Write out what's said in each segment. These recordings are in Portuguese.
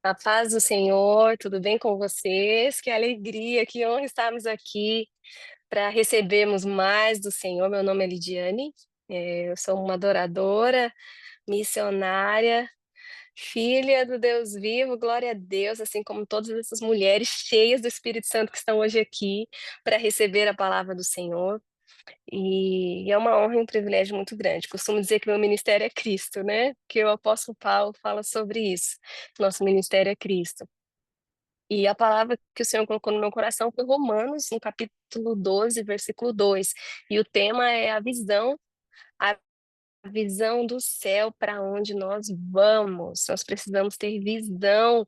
A paz do Senhor, tudo bem com vocês? Que alegria, que honra estarmos aqui para recebermos mais do Senhor. Meu nome é Lidiane, eu sou uma adoradora, missionária, filha do Deus vivo, glória a Deus, assim como todas essas mulheres cheias do Espírito Santo que estão hoje aqui para receber a palavra do Senhor. E é uma honra e um privilégio muito grande. Costumo dizer que meu ministério é Cristo, né? Que o apóstolo Paulo fala sobre isso. Nosso ministério é Cristo. E a palavra que o Senhor colocou no meu coração foi Romanos, no capítulo 12, versículo 2. E o tema é a visão do céu para onde nós vamos. Nós precisamos ter visão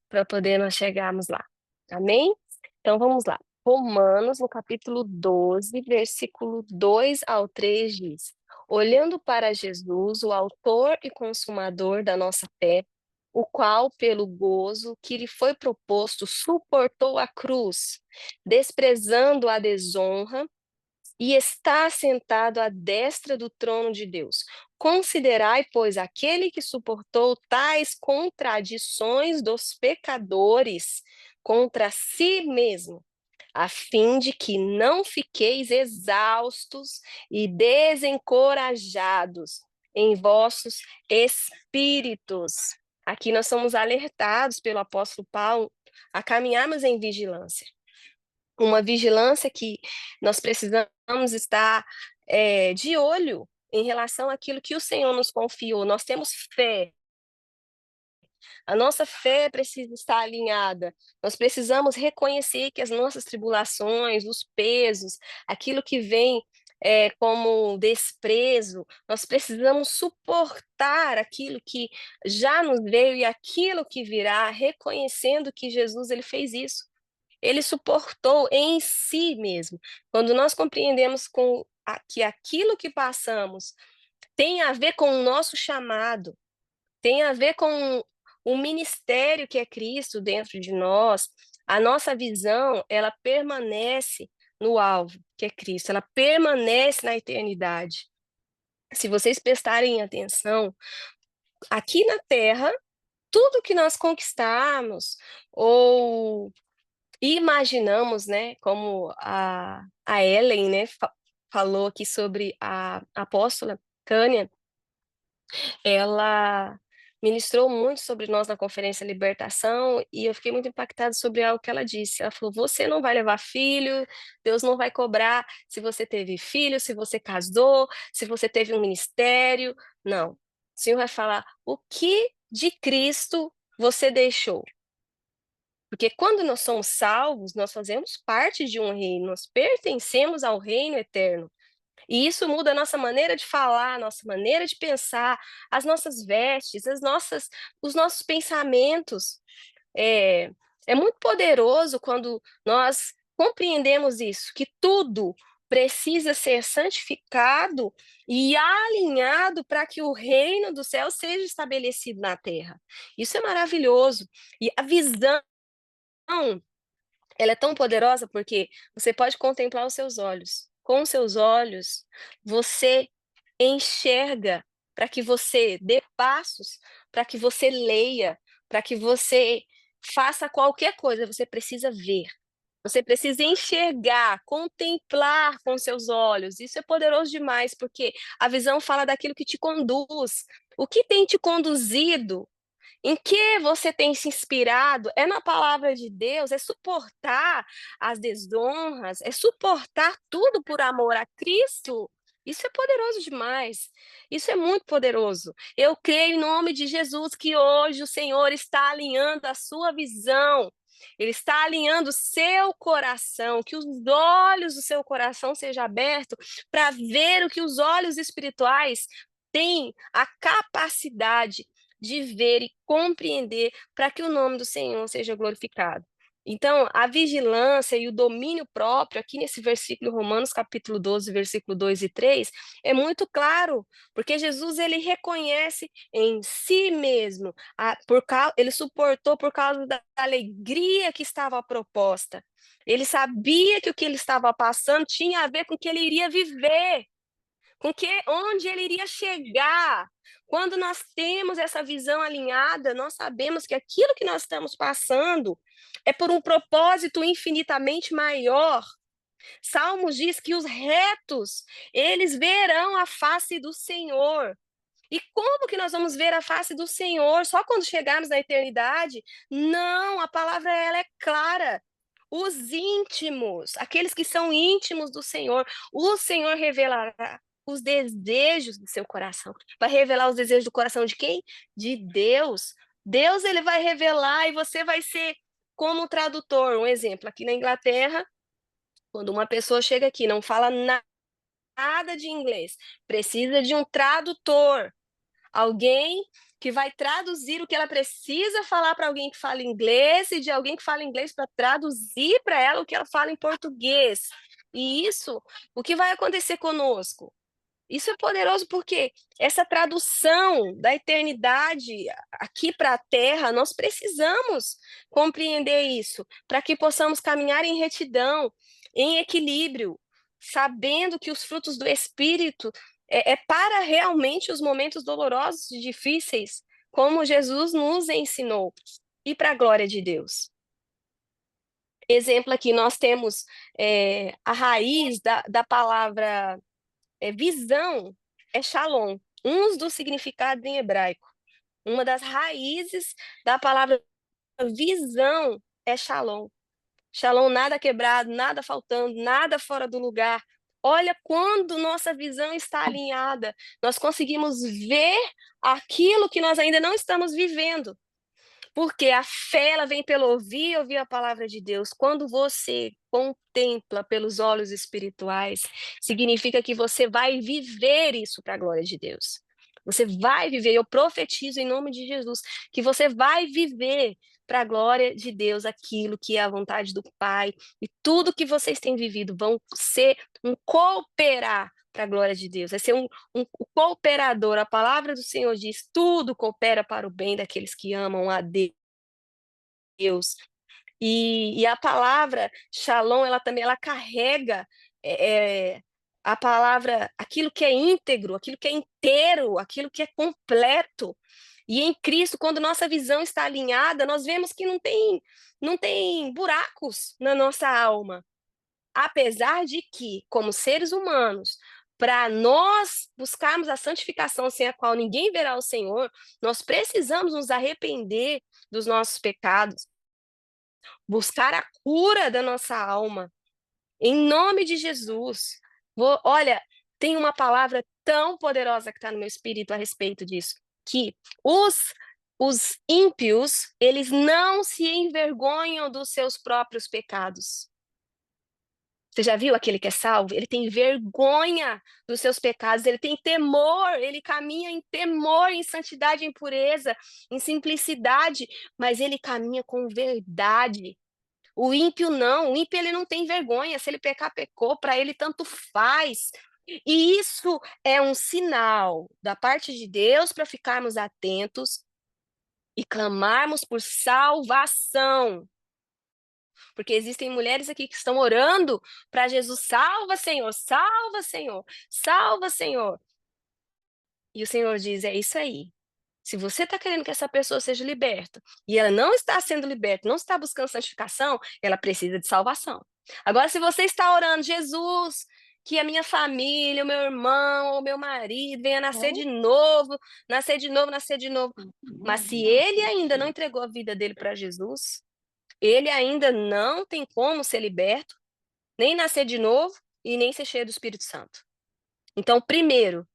para poder nós chegarmos lá. Amém? Então vamos lá. Romanos, no capítulo 12, versículo 2 ao 3 diz: Olhando para Jesus, o autor e consumador da nossa fé, o qual, pelo gozo que lhe foi proposto, suportou a cruz, desprezando a desonra, e está sentado à destra do trono de Deus. Considerai, pois, aquele que suportou tais contradições dos pecadores contra si mesmo, a fim de que não fiqueis exaustos e desencorajados em vossos espíritos. Aqui nós somos alertados pelo apóstolo Paulo a caminharmos em vigilância. Uma vigilância que nós precisamos estar de olho em relação àquilo que o Senhor nos confiou. Nós temos fé, a nossa fé precisa estar alinhada. Nós precisamos reconhecer que as nossas tribulações, os pesos, aquilo que vem como desprezo, nós precisamos suportar aquilo que já nos veio e aquilo que virá, reconhecendo que Jesus ele fez isso. Ele suportou em si mesmo. Quando nós compreendemos que aquilo que passamos tem a ver com o nosso chamado, tem a ver com o ministério que é Cristo dentro de nós, a nossa visão, ela permanece no alvo, que é Cristo, ela permanece na eternidade. Se vocês prestarem atenção, aqui na Terra, tudo que nós conquistarmos ou imaginamos, né, como a Ellen, né, falou aqui sobre a apóstola Tânia, ela ministrou muito sobre nós na conferência Libertação e eu fiquei muito impactada sobre algo que ela disse. Ela falou: você não vai levar filho, Deus não vai cobrar se você teve filho, se você casou, se você teve um ministério. Não. O Senhor vai falar o que de Cristo você deixou. Porque quando nós somos salvos, nós fazemos parte de um reino, nós pertencemos ao reino eterno. E isso muda a nossa maneira de falar, a nossa maneira de pensar, as nossas vestes, os nossos pensamentos. É, é muito poderoso quando nós compreendemos isso, que tudo precisa ser santificado e alinhado para que o reino do céu seja estabelecido na terra. Isso é maravilhoso. E a visão ela é tão poderosa porque você pode contemplar os seus olhos. Com os seus olhos, você enxerga para que você dê passos, para que você leia, para que você faça qualquer coisa, você precisa ver. Você precisa enxergar, contemplar com seus olhos. Isso é poderoso demais, porque a visão fala daquilo que te conduz. O que tem te conduzido em que você tem se inspirado? É na palavra de Deus, é suportar as desonras, é suportar tudo por amor a Cristo. Isso é poderoso demais. Isso é muito poderoso. Eu creio em nome de Jesus que hoje o Senhor está alinhando a sua visão. Ele está alinhando o seu coração, que os olhos do seu coração sejam abertos para ver o que os olhos espirituais têm a capacidade de ver e compreender para que o nome do Senhor seja glorificado. Então, a vigilância e o domínio próprio, aqui nesse versículo Romanos, capítulo 12, versículo 2 e 3, é muito claro, porque Jesus ele reconhece em si mesmo, ele suportou por causa da alegria que estava proposta. Ele sabia que o que ele estava passando tinha a ver com o que ele iria viver, com que onde ele iria chegar, Quando nós temos essa visão alinhada, nós sabemos que aquilo que nós estamos passando é por um propósito infinitamente maior. Salmos diz que os retos, eles verão a face do Senhor. E como que nós vamos ver a face do Senhor? Só quando chegarmos na eternidade? Não, a palavra ela é clara. Os íntimos, aqueles que são íntimos do Senhor, o Senhor revelará os desejos do seu coração. Vai revelar os desejos do coração de quem? De Deus. Deus ele vai revelar e você vai ser como tradutor. Um exemplo, aqui na Inglaterra, quando uma pessoa chega aqui, não fala nada de inglês, precisa de um tradutor. Alguém que vai traduzir o que ela precisa falar para alguém que fala inglês e de alguém que fala inglês para traduzir para ela o que ela fala em português. E isso, o que vai acontecer conosco? Isso é poderoso porque essa tradução da eternidade aqui para a Terra, nós precisamos compreender isso, para que possamos caminhar em retidão, em equilíbrio, sabendo que os frutos do Espírito é para realmente os momentos dolorosos e difíceis, como Jesus nos ensinou, e para a glória de Deus. Exemplo aqui, nós temos a raiz da palavra visão é shalom, um dos significados em hebraico. Uma das raízes da palavra visão é shalom. Shalom, nada quebrado, nada faltando, nada fora do lugar. Olha, quando nossa visão está alinhada, nós conseguimos ver aquilo que nós ainda não estamos vivendo. Porque a fé ela vem pelo ouvir, ouvir a palavra de Deus. Quando você contempla pelos olhos espirituais, significa que você vai viver isso para a glória de Deus. Você vai viver, eu profetizo em nome de Jesus, que você vai viver para a glória de Deus aquilo que é a vontade do Pai, e tudo que vocês têm vivido vão ser um cooperar para a glória de Deus, vai ser um cooperador. A palavra do Senhor diz: tudo coopera para o bem daqueles que amam a Deus. E a palavra shalom, ela também ela carrega a palavra, aquilo que é íntegro, aquilo que é inteiro, aquilo que é completo. E em Cristo, quando nossa visão está alinhada, nós vemos que não tem buracos na nossa alma. Apesar de que, como seres humanos, para nós buscarmos a santificação sem a qual ninguém verá o Senhor, nós precisamos nos arrepender dos nossos pecados, buscar a cura da nossa alma, em nome de Jesus. Olha, tem uma palavra tão poderosa que está no meu espírito a respeito disso, que os ímpios, eles não se envergonham dos seus próprios pecados. Você já viu aquele que é salvo? Ele tem vergonha dos seus pecados, ele tem temor, ele caminha em temor, em santidade, em pureza, em simplicidade, mas ele caminha com verdade. O ímpio não, o ímpio ele não tem vergonha, se ele pecar, pecou, para ele tanto faz. E isso é um sinal da parte de Deus para ficarmos atentos e clamarmos por salvação. Porque existem mulheres aqui que estão orando para Jesus: salva, Senhor, salva, Senhor, salva, Senhor. E o Senhor diz: é isso aí. Se você está querendo que essa pessoa seja liberta e ela não está sendo liberta, não está buscando santificação, ela precisa de salvação. Agora, se você está orando: Jesus, que a minha família, o meu irmão, o meu marido venha nascer de novo, nascer de novo, nascer de novo. Mas se ele ainda não entregou a vida dele para Jesus, ele ainda não tem como ser liberto, nem nascer de novo e nem ser cheio do Espírito Santo. Então, o primeiro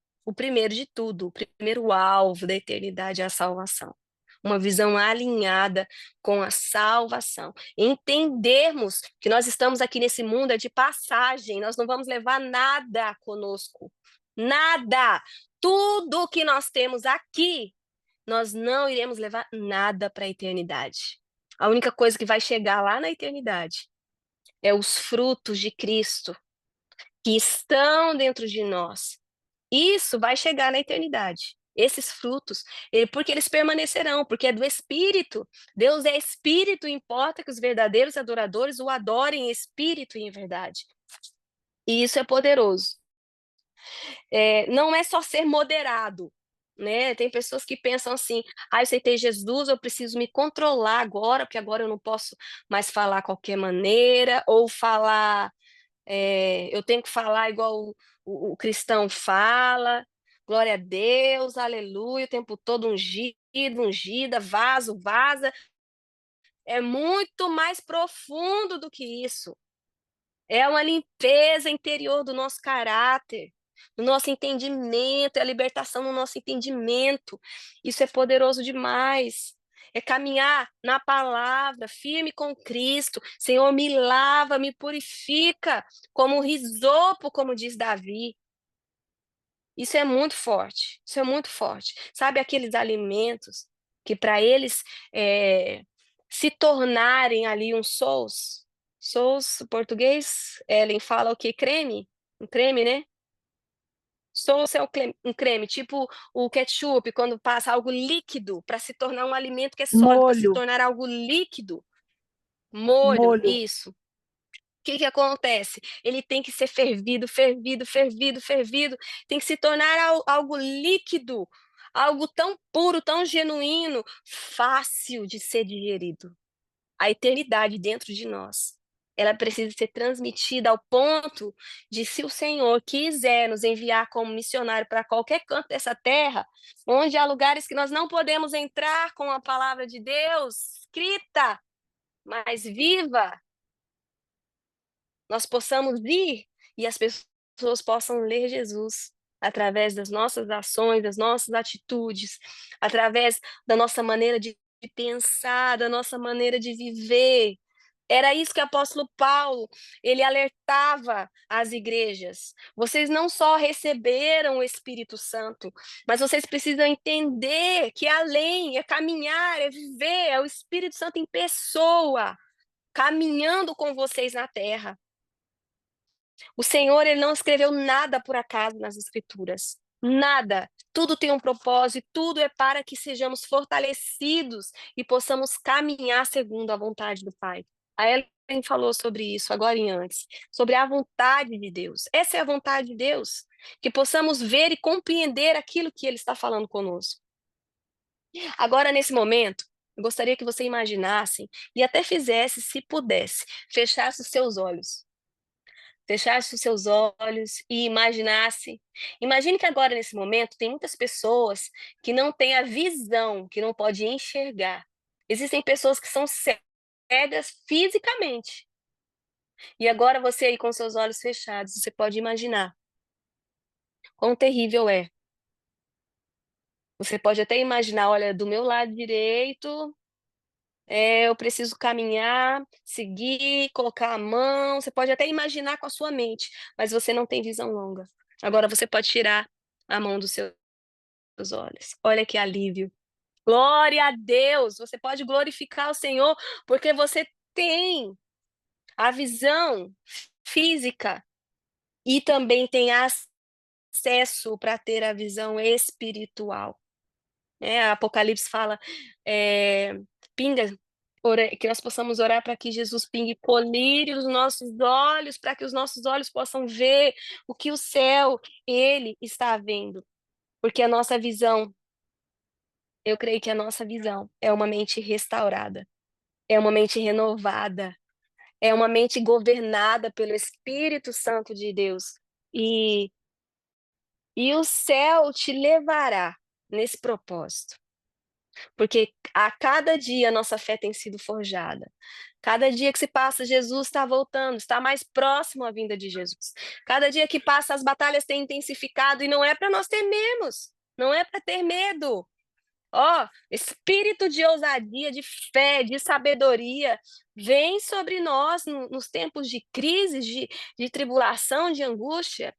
de tudo, o primeiro alvo da eternidade é a salvação. Uma visão alinhada com a salvação. Entendermos que nós estamos aqui nesse mundo é de passagem, nós não vamos levar nada conosco. Nada! Tudo que nós temos aqui, nós não iremos levar nada para a eternidade. A única coisa que vai chegar lá na eternidade é os frutos de Cristo que estão dentro de nós. Isso vai chegar na eternidade. Esses frutos, porque eles permanecerão, porque é do Espírito. Deus é Espírito, importa que os verdadeiros adoradores o adorem em espírito e em verdade. E isso é poderoso. Não é só ser moderado. né? Tem pessoas que pensam assim: ah, eu aceitei Jesus, eu preciso me controlar agora, porque agora eu não posso mais falar qualquer maneira, ou falar, eu tenho que falar igual o cristão fala, glória a Deus, aleluia, o tempo todo ungido, ungida, vaso, vaza. É muito mais profundo do que isso. É uma limpeza interior do nosso caráter, do nosso entendimento, é a libertação no nosso entendimento. Isso é poderoso demais. É caminhar na palavra, firme com Cristo. Senhor, me lava, me purifica, como um risopo, como diz Davi. Isso é muito forte. Isso é muito forte. Sabe aqueles alimentos que para eles se tornarem ali um sous? Sous, o português, Ellen fala o quê? Creme? Um creme, né? Sous é um creme, tipo o ketchup, quando passa algo líquido para se tornar um alimento que é sólido, para se Molho, tornar algo líquido. Molho, molho. isso. Que acontece? Ele tem que ser fervido, fervido, fervido, fervido, tem que se tornar algo líquido, algo tão puro, tão genuíno, fácil de ser digerido. A eternidade dentro de nós. Ela precisa ser transmitida ao ponto de, se o Senhor quiser nos enviar como missionário para qualquer canto dessa terra, onde há lugares que nós não podemos entrar com a palavra de Deus escrita, mas viva, nós possamos ir e as pessoas possam ler Jesus através das nossas ações, das nossas atitudes, através da nossa maneira de pensar, da nossa maneira de viver. Era isso que o apóstolo Paulo, ele alertava as igrejas. Vocês não só receberam o Espírito Santo, mas vocês precisam entender que além, é caminhar, é viver, é o Espírito Santo em pessoa, caminhando com vocês na terra. O Senhor, ele não escreveu nada por acaso nas Escrituras. Nada. Tudo tem um propósito, tudo é para que sejamos fortalecidos e possamos caminhar segundo a vontade do Pai. A Ellen falou sobre isso agora em antes, sobre a vontade de Deus. Essa é a vontade de Deus, que possamos ver e compreender aquilo que Ele está falando conosco. Agora, nesse momento, eu gostaria que você imaginasse e até fizesse, se pudesse, fechasse os seus olhos. Fechasse os seus olhos e imaginasse. Imagine que agora, nesse momento, tem muitas pessoas que não têm a visão, que não podem enxergar. Existem pessoas que são cegas fisicamente. E agora você aí com seus olhos fechados, você pode imaginar quão terrível é. Você pode até imaginar, olha, do meu lado direito, eu preciso caminhar, seguir, colocar a mão. Você pode até imaginar com a sua mente, mas você não tem visão longa. Agora você pode tirar a mão dos seus olhos. Olha que alívio. Glória a Deus! Você pode glorificar o Senhor porque você tem a visão física e também tem acesso para ter a visão espiritual. Apocalipse fala, pinga, que nós possamos orar para que Jesus pingue colírio nos nossos olhos, para que os nossos olhos possam ver o que o céu, ele está vendo. Porque a nossa visão, eu creio que a nossa visão é uma mente restaurada, é uma mente renovada, é uma mente governada pelo Espírito Santo de Deus. E, e o céu te levará nesse propósito. Porque a cada dia a nossa fé tem sido forjada. Cada dia que se passa, Jesus está voltando, está mais próximo à vinda de Jesus. Cada dia que passa, as batalhas têm intensificado e não é para nós temermos, não é para ter medo. Espírito de ousadia, de fé, de sabedoria, vem sobre nós nos tempos de crise, de tribulação, de angústia.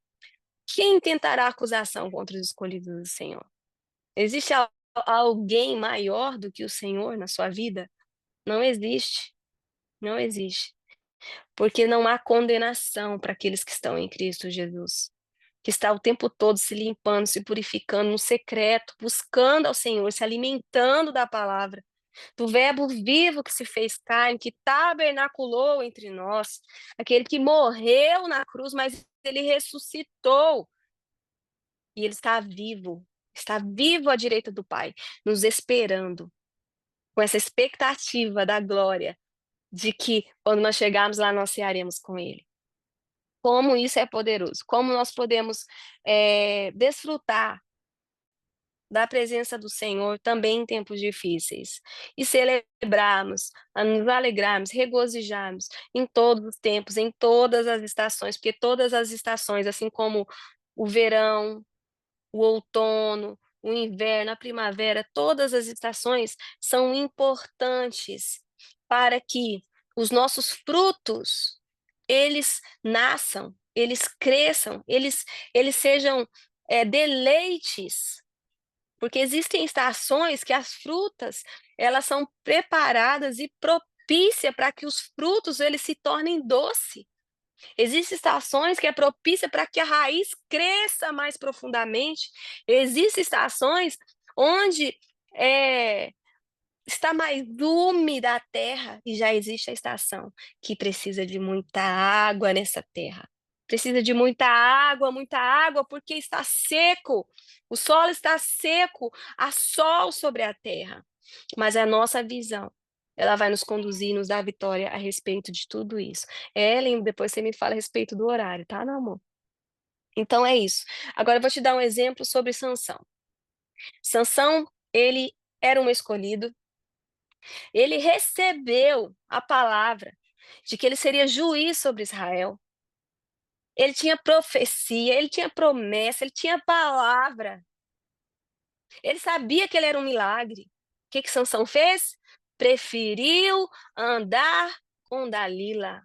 Quem tentará acusação contra os escolhidos do Senhor? Existe alguém maior do que o Senhor na sua vida? Não existe, não existe. Porque não há condenação para aqueles que estão em Cristo Jesus, que está o tempo todo se limpando, se purificando no secreto, buscando ao Senhor, se alimentando da palavra, do Verbo vivo que se fez carne, que tabernaculou entre nós, aquele que morreu na cruz, mas ele ressuscitou e ele está vivo, está vivo à direita do Pai, nos esperando, com essa expectativa da glória, de que quando nós chegarmos lá, nós cearemos com Ele. Como isso é poderoso, como nós podemos desfrutar da presença do Senhor também em tempos difíceis, e celebrarmos, a nos alegrarmos, regozijarmos em todos os tempos, em todas as estações, porque todas as estações, assim como o verão, o outono, o inverno, a primavera, todas as estações são importantes para que os nossos frutos, eles nasçam, eles cresçam, eles sejam deleites, porque existem estações que as frutas, elas são preparadas e propícia para que os frutos eles se tornem doce. Existem estações que é propícia para que a raiz cresça mais profundamente. Existem estações onde está mais úmida a terra, e já existe a estação que precisa de muita água nessa terra. Precisa de muita água, porque está seco. O solo está seco, há sol sobre a terra. Mas a nossa visão, ela vai nos conduzir, nos dar vitória a respeito de tudo isso. Ellen, depois você me fala a respeito do horário, tá, meu amor? Então é isso. Agora eu vou te dar um exemplo sobre Sansão. Sansão, ele era um escolhido, ele recebeu a palavra de que ele seria juiz sobre Israel. Ele tinha profecia, ele tinha promessa, ele tinha palavra. Ele sabia que ele era um milagre. O que Sansão fez? Preferiu andar com Dalila.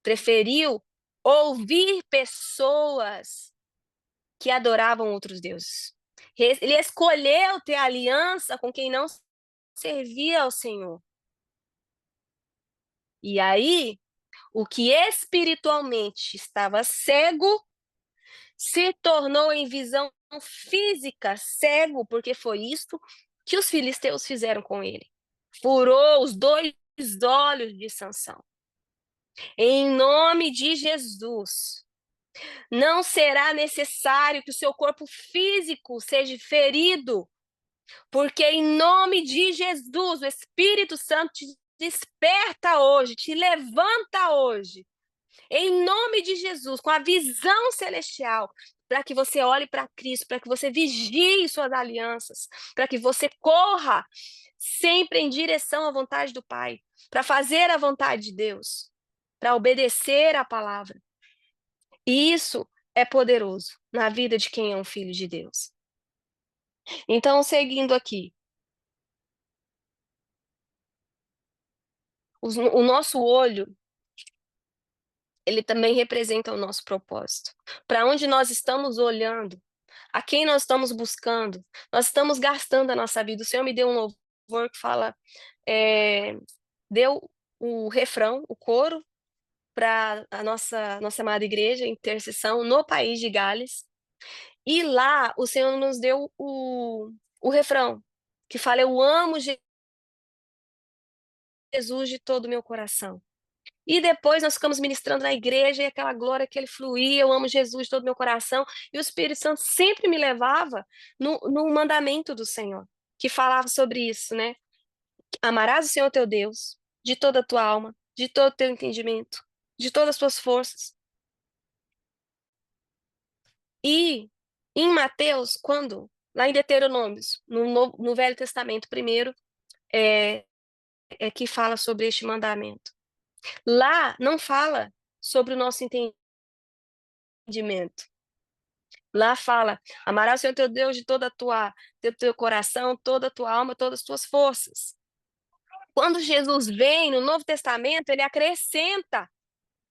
Preferiu ouvir pessoas que adoravam outros deuses. Ele escolheu ter aliança com quem não servia ao Senhor. E aí, o que espiritualmente estava cego se tornou em visão física cego, porque foi isso que os filisteus fizeram com ele. Furou os dois olhos de Sansão. Em nome de Jesus, não será necessário que o seu corpo físico seja ferido, porque em nome de Jesus, o Espírito Santo te desperta hoje, te levanta hoje, em nome de Jesus, com a visão celestial, para que você olhe para Cristo, para que você vigie suas alianças, para que você corra sempre em direção à vontade do Pai, para fazer a vontade de Deus, para obedecer a palavra. E isso é poderoso na vida de quem é um filho de Deus. Então, seguindo aqui, o nosso olho, ele também representa o nosso propósito. Para onde nós estamos olhando, a quem nós estamos buscando, nós estamos gastando a nossa vida. O Senhor me deu um louvor que fala, deu o refrão, o coro, para a nossa amada igreja, intercessão, no país de Gales. E lá o Senhor nos deu o refrão, que fala: Eu amo Jesus de todo o meu coração. E depois nós ficamos ministrando na igreja e aquela glória que ele fluía, eu amo Jesus de todo o meu coração. E o Espírito Santo sempre me levava no mandamento do Senhor, que falava sobre isso, né? Amarás o Senhor teu Deus de toda a tua alma, de todo o teu entendimento, de todas as tuas forças. E em Mateus, quando, lá em Deuteronômios, no Velho Testamento primeiro, é, é que fala sobre este mandamento. Lá não fala sobre o nosso entendimento. Lá fala: amarás o Senhor teu Deus de todo teu coração, toda a tua alma, todas as tuas forças. Quando Jesus vem no Novo Testamento, ele acrescenta,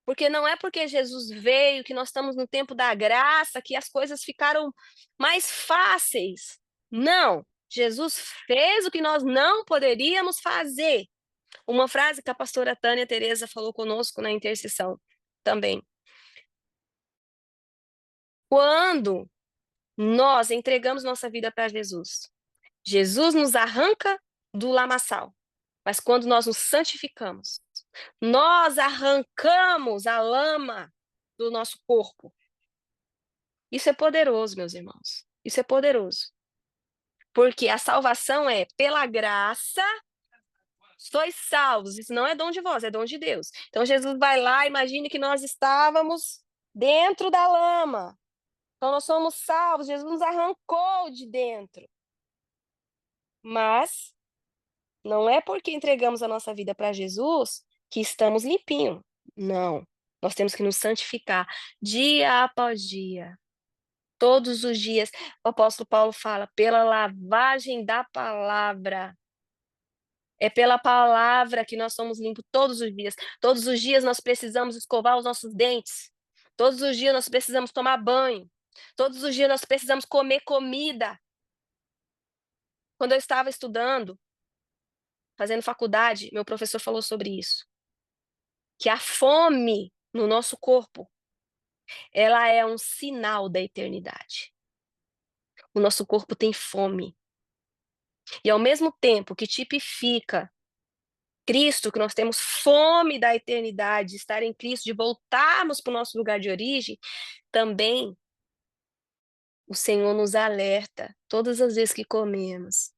porque não é porque Jesus veio, que nós estamos no tempo da graça, que as coisas ficaram mais fáceis. Não, Jesus fez o que nós não poderíamos fazer. Uma frase que a pastora Tânia Teresa falou conosco na intercessão também. Quando nós entregamos nossa vida para Jesus, Jesus nos arranca do lamaçal, mas quando nós nos santificamos, nós arrancamos a lama do nosso corpo. Isso é poderoso, meus irmãos. Isso é poderoso. Porque a salvação é pela graça, sois salvos. Isso não é dom de vós, é dom de Deus. Então Jesus vai lá, imagine que nós estávamos dentro da lama. Então nós somos salvos, Jesus nos arrancou de dentro. Mas não é porque entregamos a nossa vida para Jesus que estamos limpinhos. Não. Nós temos que nos santificar dia após dia. Todos os dias, o apóstolo Paulo fala, pela lavagem da palavra. É pela palavra que nós somos limpos todos os dias. Todos os dias nós precisamos escovar os nossos dentes. Todos os dias nós precisamos tomar banho. Todos os dias nós precisamos comer comida. Quando eu estava estudando, fazendo faculdade, meu professor falou sobre isso. Que a fome no nosso corpo, ela é um sinal da eternidade. O nosso corpo tem fome. E ao mesmo tempo que tipifica Cristo, que nós temos fome da eternidade, de estar em Cristo, de voltarmos para o nosso lugar de origem, também o Senhor nos alerta todas as vezes que comemos.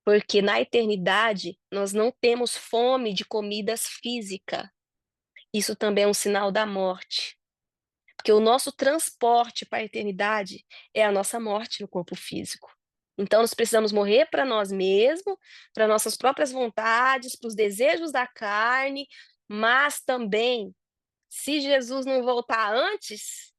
Porque na eternidade nós não temos fome de comidas físicas. Isso também é um sinal da morte. Porque o nosso transporte para a eternidade é a nossa morte no corpo físico. Então, nós precisamos morrer para nós mesmos, para nossas próprias vontades, para os desejos da carne, mas também, se Jesus não voltar antes,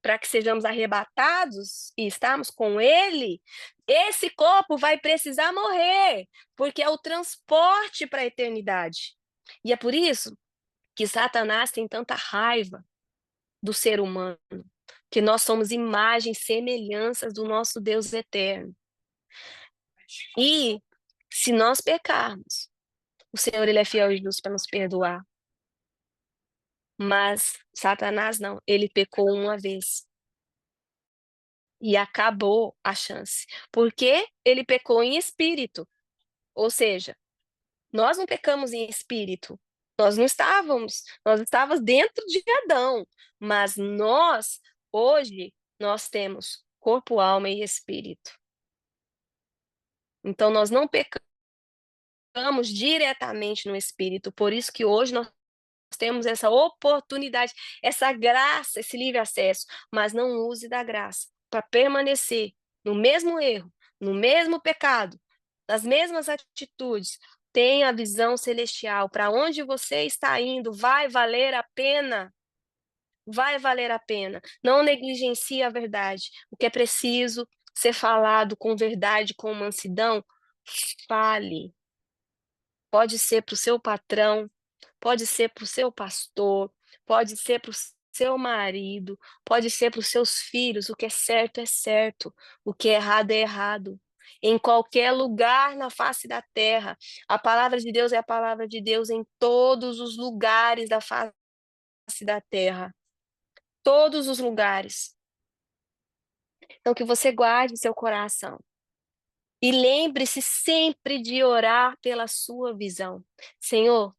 para que sejamos arrebatados e estarmos com Ele, esse corpo vai precisar morrer, porque é o transporte para a eternidade. E é por isso que Satanás tem tanta raiva do ser humano, que nós somos imagens, semelhanças do nosso Deus eterno. E se nós pecarmos, o Senhor ele é fiel e justo para nos perdoar. Mas Satanás não, ele pecou uma vez. E acabou a chance. Porque ele pecou em espírito. Ou seja, nós não pecamos em espírito. Nós estávamos dentro de Adão. Mas hoje, nós temos corpo, alma e espírito. Então, nós não pecamos diretamente no espírito. Por isso que hoje nós temos essa oportunidade, essa graça, esse livre acesso. Mas não use da graça para permanecer no mesmo erro, no mesmo pecado, nas mesmas atitudes. Tenha a visão celestial. Para onde você está indo, vai valer a pena. Vai valer a pena. Não negligencie a verdade. O que é preciso ser falado com verdade, com mansidão, fale. Pode ser para o seu patrão, pode ser para o seu pastor, pode ser para o seu marido, pode ser para os seus filhos. O que é certo é certo, o que é errado é errado. Em qualquer lugar na face da terra, a palavra de Deus é a palavra de Deus em todos os lugares da face da terra. Todos os lugares. Então, que você guarde seu coração. E lembre-se sempre de orar pela sua visão. Senhor,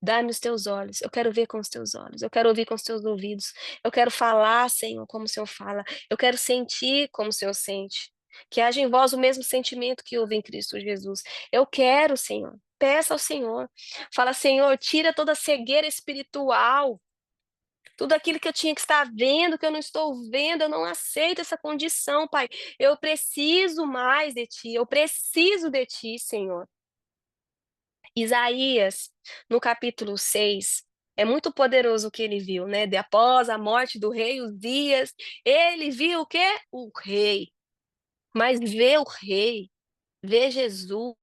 dá-me os teus olhos. Eu quero ver com os teus olhos. Eu quero ouvir com os teus ouvidos. Eu quero falar, Senhor, como o Senhor fala. Eu quero sentir como o Senhor sente. Que haja em vós o mesmo sentimento que houve em Cristo Jesus. Eu quero, Senhor. Peça ao Senhor. Fala, Senhor, tira toda a cegueira espiritual. Tudo aquilo que eu tinha que estar vendo, que eu não estou vendo, eu não aceito essa condição, Pai. Eu preciso mais de Ti. Eu preciso de Ti, Senhor. Isaías, no capítulo 6, é muito poderoso o que ele viu, né? De após a morte do rei Uzias, ele viu o quê? O rei. Mas ver o rei, ver Jesus,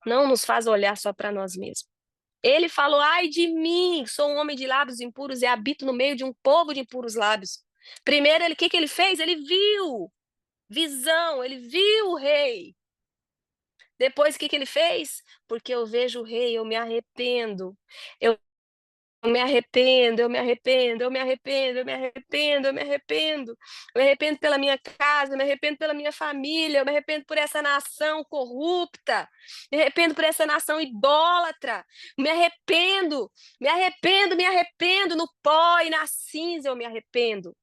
não nos faz olhar só para nós mesmos. Ele falou: ai de mim, sou um homem de lábios impuros e habito no meio de um povo de impuros lábios. Primeiro, o que que ele fez? Ele viu visão, ele viu o rei. Depois, o que que ele fez? Porque eu vejo o rei, eu me arrependo. Eu me arrependo, eu me arrependo, eu me arrependo, eu me arrependo, eu me arrependo. Eu me arrependo pela minha casa, eu me arrependo pela minha família, eu me arrependo por essa nação corrupta, me arrependo por essa nação idólatra, me arrependo, me arrependo, me arrependo no pó e na cinza, eu me arrependo.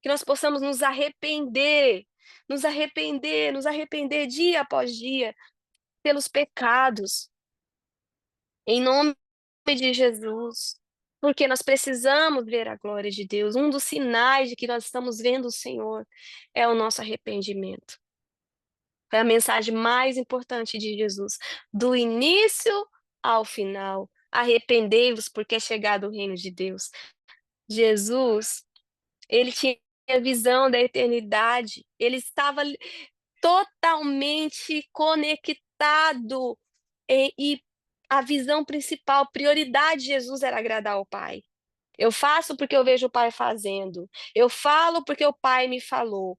que nós possamos nos arrepender, nos arrepender dia após dia pelos pecados, em nome de Jesus. Porque nós precisamos ver a glória de Deus. Um dos sinais de que nós estamos vendo o Senhor é o nosso arrependimento. É a mensagem mais importante de Jesus, do início ao final. Arrependei-vos, porque é chegado o reino de Deus. Jesus, ele tinha visão da eternidade, ele estava totalmente conectado e a visão principal, prioridade de Jesus era agradar ao Pai. Eu faço porque eu vejo o Pai fazendo. Eu falo porque o Pai me falou.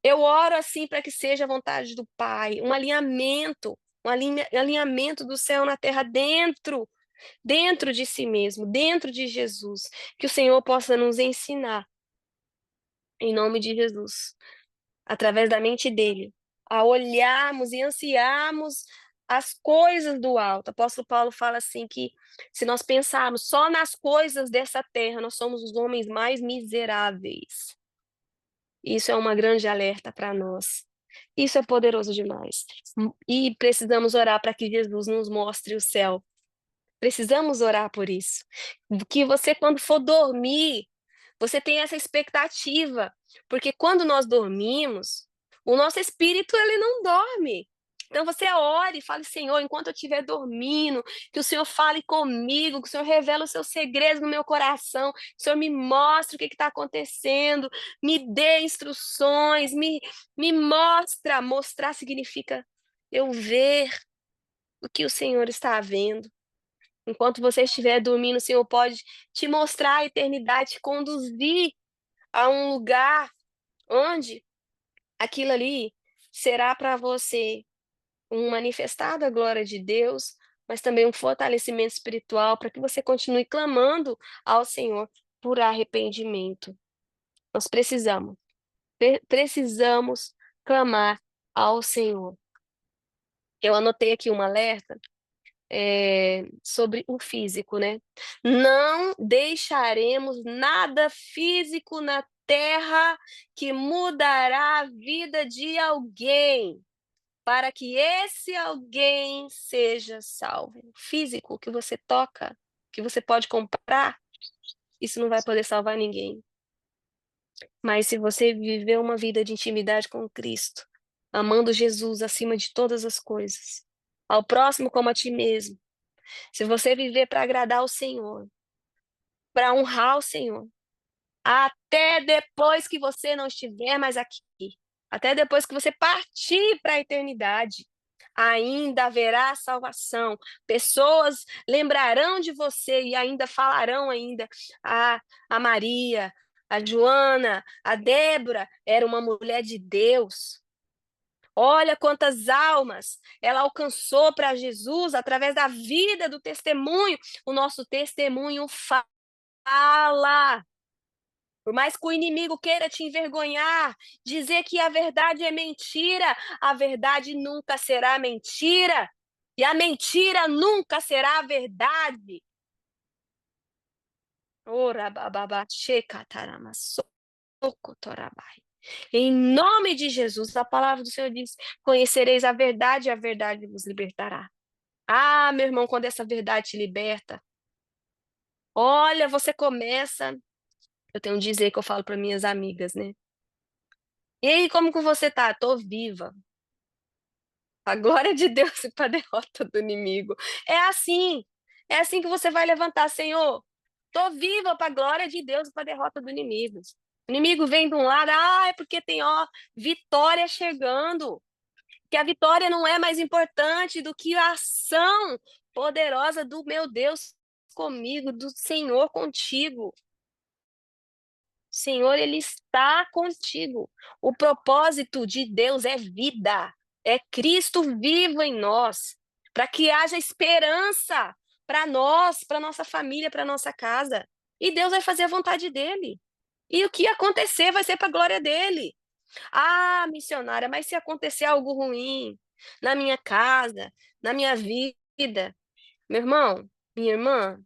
Eu oro assim para que seja a vontade do Pai, um alinhamento do céu na terra dentro de si mesmo, dentro de Jesus. Que o Senhor possa nos ensinar, em nome de Jesus, através da mente dele, a olharmos e ansiarmos as coisas do alto. O apóstolo Paulo fala assim que se nós pensarmos só nas coisas dessa terra, nós somos os homens mais miseráveis. Isso é uma grande alerta para nós. Isso é poderoso demais. E precisamos orar para que Jesus nos mostre o céu. Precisamos orar por isso. Que você, quando for dormir, você tenha essa expectativa. Porque quando nós dormimos, o nosso espírito ele não dorme. Então você ore e fale, Senhor, enquanto eu estiver dormindo, que o Senhor fale comigo, que o Senhor revele os seus segredos no meu coração, que o Senhor me mostre o que está acontecendo, me dê instruções, me mostra. Mostrar significa eu ver o que o Senhor está vendo. Enquanto você estiver dormindo, o Senhor pode te mostrar a eternidade, te conduzir a um lugar onde aquilo ali será para você um manifestar da glória de Deus, mas também um fortalecimento espiritual para que você continue clamando ao Senhor por arrependimento. Nós precisamos clamar ao Senhor. Eu anotei aqui um alerta sobre o físico, né? Não deixaremos nada físico na terra que mudará a vida de alguém, para que esse alguém seja salvo. Físico que você toca, que você pode comprar, isso não vai poder salvar ninguém. Mas se você viver uma vida de intimidade com Cristo, amando Jesus acima de todas as coisas, ao próximo como a ti mesmo, se você viver para agradar o Senhor, para honrar o Senhor, até depois que você não estiver mais aqui, até depois que você partir para a eternidade, ainda haverá salvação. Pessoas lembrarão de você e ainda falarão ainda a Maria, a Joana, a Débora era uma mulher de Deus. Olha quantas almas ela alcançou para Jesus através da vida, do testemunho. O nosso testemunho fala. Por mais que o inimigo queira te envergonhar, dizer que a verdade é mentira, a verdade nunca será mentira. E a mentira nunca será a verdade. Ora bababa shekatarama sokotorabai. Em nome de Jesus, a palavra do Senhor diz: conhecereis a verdade e a verdade vos libertará. Ah, meu irmão, quando essa verdade te liberta, olha, você começa. Eu tenho um dizer que eu falo para minhas amigas, né? E aí, como que você tá? Tô viva. A glória de Deus e para a derrota do inimigo. É assim. É assim que você vai levantar, Senhor. Tô viva para a glória de Deus e para a derrota do inimigo. O inimigo vem de um lado, é porque tem, vitória chegando. Que a vitória não é mais importante do que a ação poderosa do meu Deus comigo, do Senhor contigo. Senhor, Ele está contigo. O propósito de Deus é vida, é Cristo vivo em nós, para que haja esperança para nós, para nossa família, para nossa casa. E Deus vai fazer a vontade dele. E o que acontecer vai ser para a glória dele. Ah, missionária, mas se acontecer algo ruim na minha casa, na minha vida, meu irmão, minha irmã,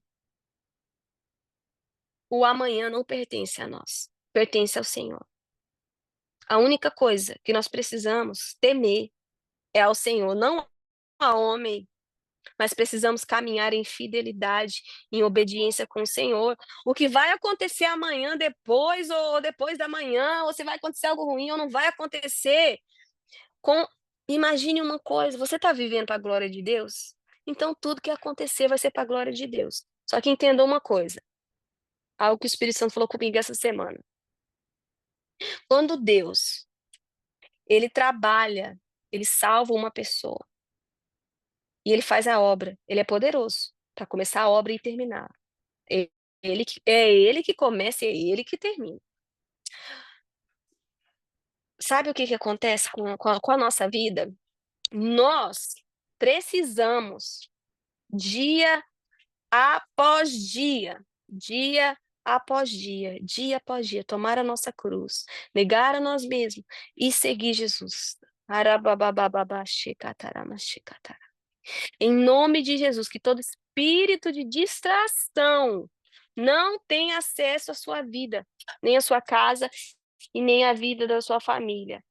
o amanhã não pertence a nós. pertence ao Senhor. A única coisa que nós precisamos temer é ao Senhor, não a homem, mas precisamos caminhar em fidelidade, em obediência com o Senhor. O que vai acontecer amanhã, depois, ou depois da manhã, ou se vai acontecer algo ruim ou não vai acontecer. Com... Imagine uma coisa, você está vivendo para a glória de Deus? Então tudo que acontecer vai ser para a glória de Deus. Só que entenda uma coisa, algo que o Espírito Santo falou comigo essa semana. Quando Deus, ele trabalha, ele salva uma pessoa, e ele faz a obra, ele é poderoso para começar a obra e terminar. É ele que começa e é ele que termina. Sabe o que que acontece com a nossa vida? Nós precisamos, dia após dia após dia, tomar a nossa cruz, negar a nós mesmos e seguir Jesus. Arababababá, shekatarama, shekatara. Em nome de Jesus, que todo espírito de distração não tenha acesso à sua vida, nem à sua casa e nem à vida da sua família.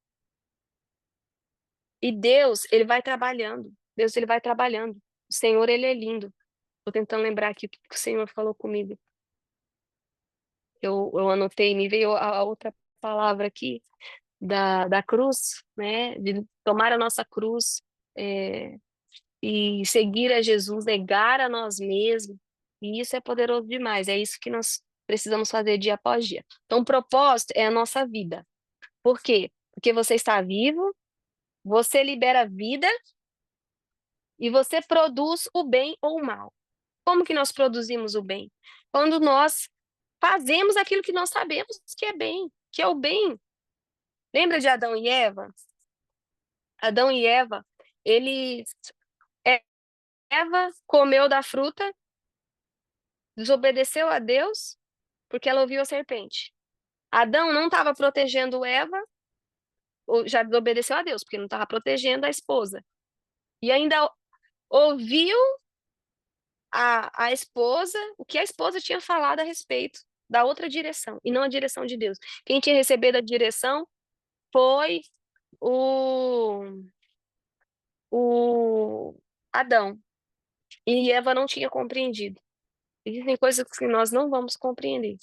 E Deus, ele vai trabalhando. Deus, ele vai trabalhando. O Senhor, ele é lindo. Estou tentando lembrar aqui o que o Senhor falou comigo. Eu anotei, me veio a outra palavra aqui, da cruz, né? De tomar a nossa cruz, é, e seguir a Jesus, negar a nós mesmos. E isso é poderoso demais. É isso que nós precisamos fazer dia após dia. Então, o propósito é a nossa vida. Por quê? Porque você está vivo, você libera vida e você produz o bem ou o mal. Como que nós produzimos o bem? Quando nós fazemos aquilo que nós sabemos que é bem, que é o bem. Lembra de Adão e Eva? Adão e Eva, eles Eva comeu da fruta, desobedeceu a Deus, porque ela ouviu a serpente. Adão não estava protegendo Eva, ou já desobedeceu a Deus, porque não estava protegendo a esposa. E ainda ouviu a esposa, o que a esposa tinha falado a respeito da outra direção, e não a direção de Deus. Quem tinha recebido a direção foi o, o Adão. E Eva não tinha compreendido. Existem coisas que nós não vamos compreender,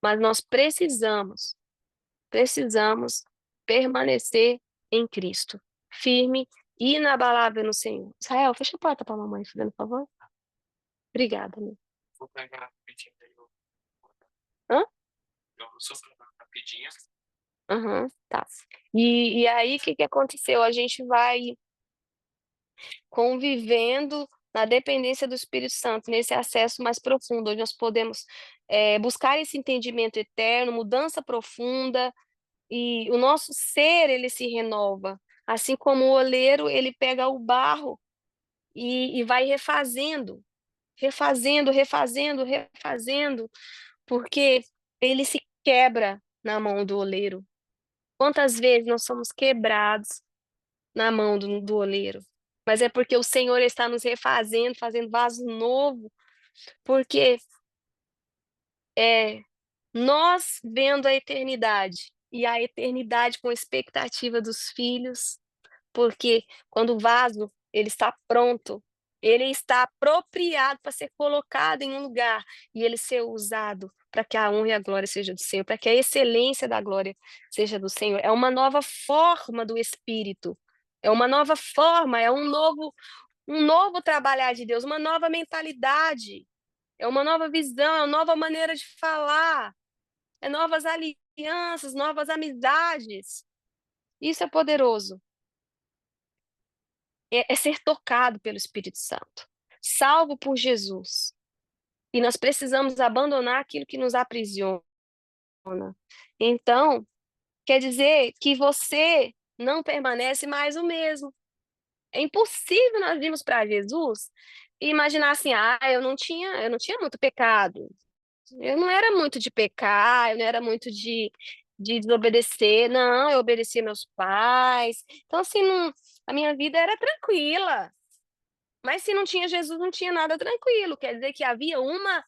mas nós precisamos permanecer em Cristo, firme e inabalável no Senhor. Israel, fecha a porta para a mamãe, fazendo favor. Obrigada, amigo. Vou pegar rapidinho daí. Hã? Eu só rapidinho. Aham, tá. E aí, o que que aconteceu? A gente vai convivendo na dependência do Espírito Santo, nesse acesso mais profundo, onde nós podemos buscar esse entendimento eterno, mudança profunda, e o nosso ser, ele se renova. Assim como o oleiro, ele pega o barro e vai refazendo, porque ele se quebra na mão do oleiro. Quantas vezes nós somos quebrados na mão do oleiro? Mas é porque o Senhor está nos refazendo, fazendo vaso novo, porque é nós vendo a eternidade, e a eternidade com expectativa dos filhos, porque quando o vaso ele está pronto, ele está apropriado para ser colocado em um lugar e ele ser usado para que a honra e a glória seja do Senhor, para que a excelência da glória seja do Senhor. É uma nova forma do Espírito, é uma nova forma, é um novo trabalhar de Deus, uma nova mentalidade, é uma nova visão, é uma nova maneira de falar, é novas alianças, novas amizades. Isso é poderoso. É ser tocado pelo Espírito Santo, salvo por Jesus. E nós precisamos abandonar aquilo que nos aprisiona. Então, quer dizer que você não permanece mais o mesmo. É impossível nós virmos para Jesus e imaginar assim, eu não tinha muito pecado. Eu não era muito de pecar, eu não era muito de desobedecer. Não, eu obedecia meus pais. Então, assim, a minha vida era tranquila. Mas se não tinha Jesus, não tinha nada tranquilo. Quer dizer que havia uma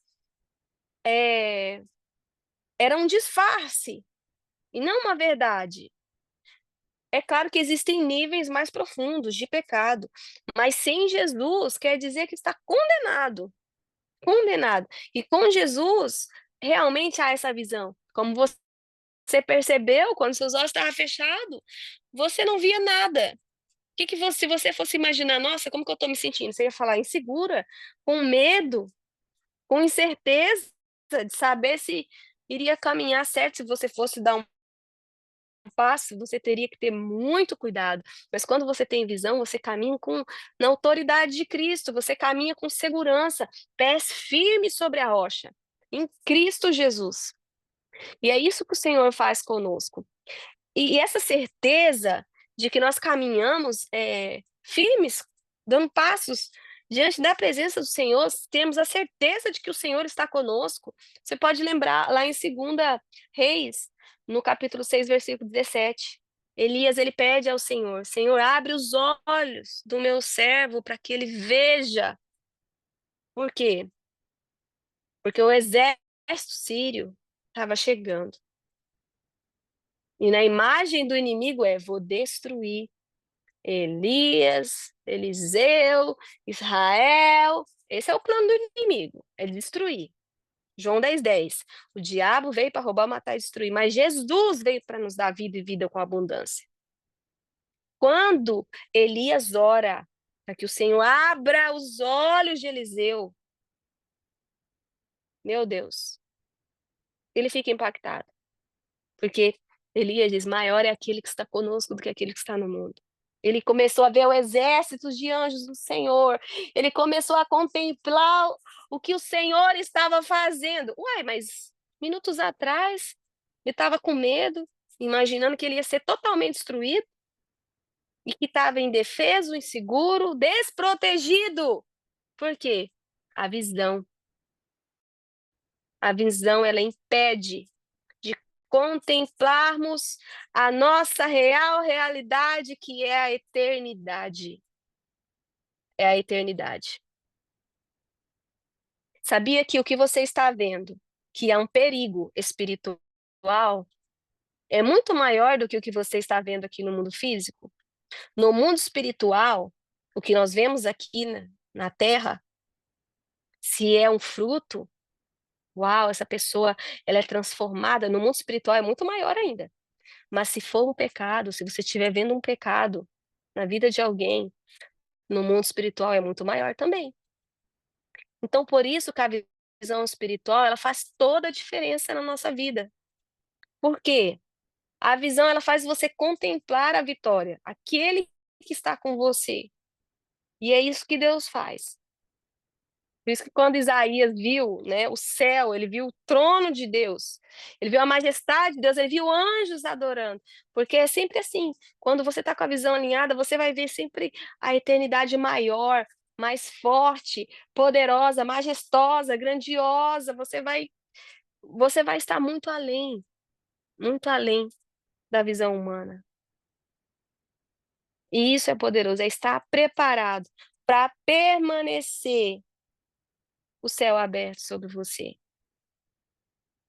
era um disfarce e não uma verdade. É claro que existem níveis mais profundos de pecado, mas sem Jesus quer dizer que está condenado, condenado. E com Jesus realmente há essa visão. Como você percebeu quando seus olhos estavam fechados, você não via nada. Se você fosse imaginar, nossa, como que eu estou me sentindo? Você ia falar insegura, com medo, com incerteza de saber se iria caminhar certo, se você fosse dar um passo, você teria que ter muito cuidado. Mas quando você tem visão, você caminha na autoridade de Cristo, você caminha com segurança, pés firmes sobre a rocha, em Cristo Jesus. E é isso que o Senhor faz conosco. E essa certeza de que nós caminhamos firmes, dando passos diante da presença do Senhor, temos a certeza de que o Senhor está conosco. Você pode lembrar lá em 2 Reis, no capítulo 6, versículo 17. Elias, ele pede ao Senhor: Senhor, abre os olhos do meu servo para que ele veja. Por quê? Porque o exército sírio estava chegando. E na imagem do inimigo vou destruir Elias, Eliseu, Israel. Esse é o plano do inimigo, é destruir. João 10:10. O diabo veio para roubar, matar e destruir, mas Jesus veio para nos dar vida e vida com abundância. Quando Elias ora para que o Senhor abra os olhos de Eliseu, meu Deus, ele fica impactado, porque Elias diz: maior é aquele que está conosco do que aquele que está no mundo. Ele começou a ver o exército de anjos do Senhor. Ele começou a contemplar o que o Senhor estava fazendo. Uai, mas minutos atrás ele estava com medo, imaginando que ele ia ser totalmente destruído e que estava indefeso, inseguro, desprotegido. Por quê? A visão. A visão, ela impede de contemplarmos a nossa real realidade, que é a eternidade. É a eternidade. Sabia que o que você está vendo, que é um perigo espiritual, é muito maior do que o que você está vendo aqui no mundo físico? No mundo espiritual, o que nós vemos aqui na Terra, se é um fruto, uau, essa pessoa ela é transformada. No mundo espiritual é muito maior ainda. Mas se for um pecado, se você estiver vendo um pecado na vida de alguém, no mundo espiritual é muito maior também. Então, por isso que a visão espiritual, ela faz toda a diferença na nossa vida. Por quê? A visão, ela faz você contemplar a vitória, aquele que está com você. E é isso que Deus faz. Por isso que quando Isaías viu, né, o céu, ele viu o trono de Deus, ele viu a majestade de Deus, ele viu anjos adorando. Porque é sempre assim, quando você está com a visão alinhada, você vai ver sempre a eternidade maior, mais forte, poderosa, majestosa, grandiosa. Você vai estar muito além da visão humana. E isso é poderoso, é estar preparado para permanecer o céu aberto sobre você.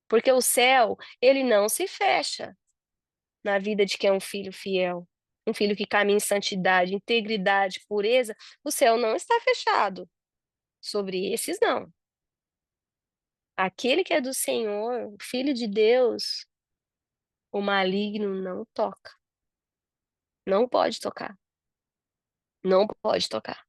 Porque o céu, ele não se fecha na vida de quem é um filho fiel, um filho que caminha em santidade, integridade, pureza. O céu não está fechado sobre esses, não. Aquele que é do Senhor, o Filho de Deus, o maligno não toca. Não pode tocar. Não pode tocar.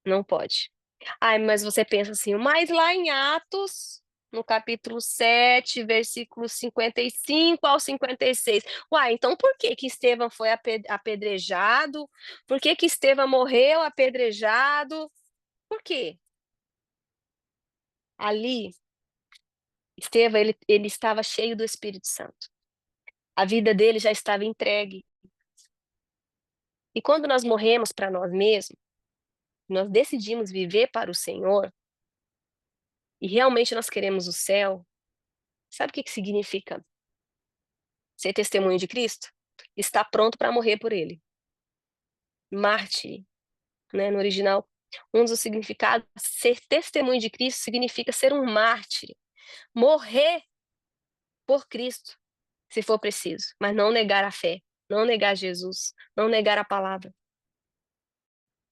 Não pode. Ai, mas você pensa assim, mas lá em Atos, no capítulo 7, versículos 55 ao 56. Uai, então por que que Estevão foi apedrejado? Por que que Estevão morreu apedrejado? Por quê? Ali, Estevão, ele estava cheio do Espírito Santo. A vida dele já estava entregue. E quando nós morremos para nós mesmos, nós decidimos viver para o Senhor, e realmente nós queremos o céu, sabe o que que significa ser testemunho de Cristo? Está pronto para morrer por ele. Mártir, né, no original, um dos significados, ser testemunho de Cristo significa ser um mártir. morrer por Cristo, se for preciso, mas não negar a fé, não negar Jesus, não negar a palavra.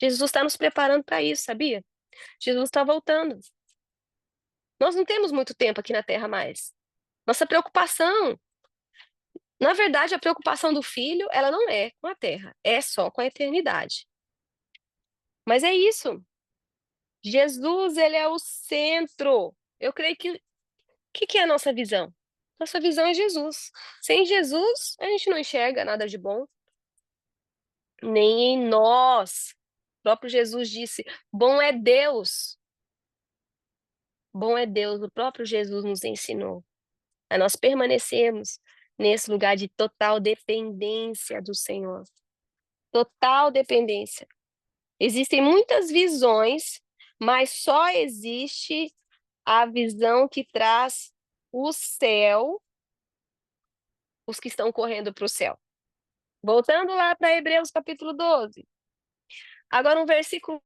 Jesus está nos preparando para isso, sabia? Jesus está voltando. Nós não temos muito tempo aqui na Terra mais. Nossa preocupação, na verdade, a preocupação do filho, ela não é com a Terra, é só com a eternidade. Mas é isso. Jesus, ele é o centro. Eu creio que que é a nossa visão? Nossa visão é Jesus. Sem Jesus, a gente não enxerga nada de bom, nem em nós. O próprio Jesus disse: bom é Deus. Bom é Deus, o próprio Jesus nos ensinou a nós permanecermos nesse lugar de total dependência do Senhor. Total dependência. Existem muitas visões, mas só existe a visão que traz o céu, os que estão correndo para o céu. Voltando lá para Hebreus capítulo 12. Agora um versículo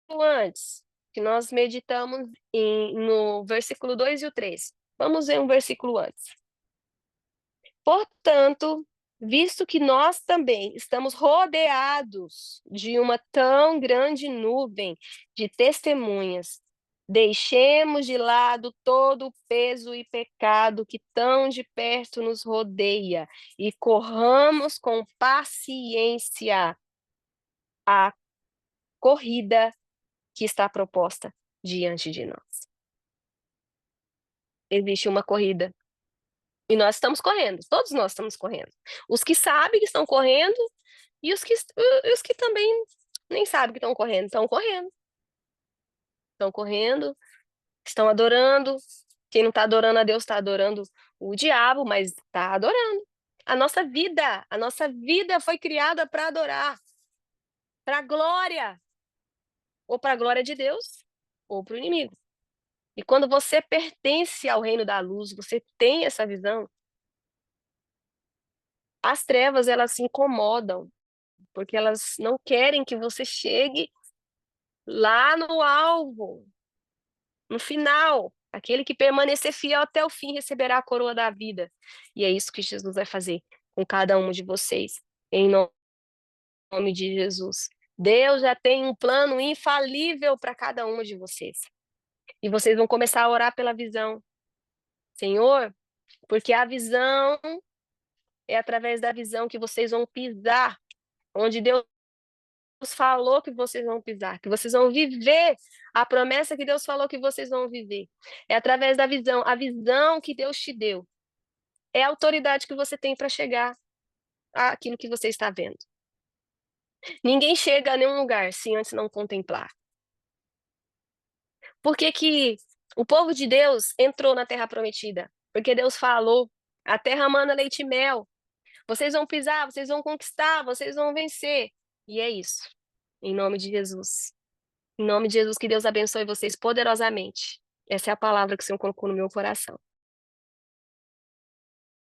antes, que nós meditamos no versículo 2 e o 3. Vamos ver um versículo antes. Portanto, visto que nós também estamos rodeados de uma tão grande nuvem de testemunhas, deixemos de lado todo o peso e pecado que tão de perto nos rodeia e corramos com paciência a corrida que está proposta diante de nós. Existe uma corrida e nós estamos correndo, todos nós estamos correndo. Os que sabem que estão correndo e os que também nem sabem que estão correndo, estão correndo. Estão correndo, estão adorando. Quem não está adorando a Deus está adorando o diabo, mas está adorando. A nossa vida foi criada para adorar, para a glória, ou para a glória de Deus, ou para o inimigo. E quando você pertence ao reino da luz, você tem essa visão, as trevas elas se incomodam, porque elas não querem que você chegue lá no alvo, no final. Aquele que permanecer fiel até o fim receberá a coroa da vida. E é isso que Jesus vai fazer com cada um de vocês, em nome de Jesus. Deus já tem um plano infalível para cada um de vocês. E vocês vão começar a orar pela visão. Senhor, porque a visão é através da visão que vocês vão pisar, onde Deus falou que vocês vão pisar, que vocês vão viver a promessa que Deus falou que vocês vão viver. É através da visão, a visão que Deus te deu. É a autoridade que você tem para chegar àquilo que você está vendo. Ninguém chega a nenhum lugar se antes não contemplar. Por que que o povo de Deus entrou na terra prometida? Porque Deus falou, a terra mana leite e mel. Vocês vão pisar, vocês vão conquistar, vocês vão vencer. E é isso. Em nome de Jesus. Em nome de Jesus, que Deus abençoe vocês poderosamente. Essa é a palavra que o Senhor colocou no meu coração.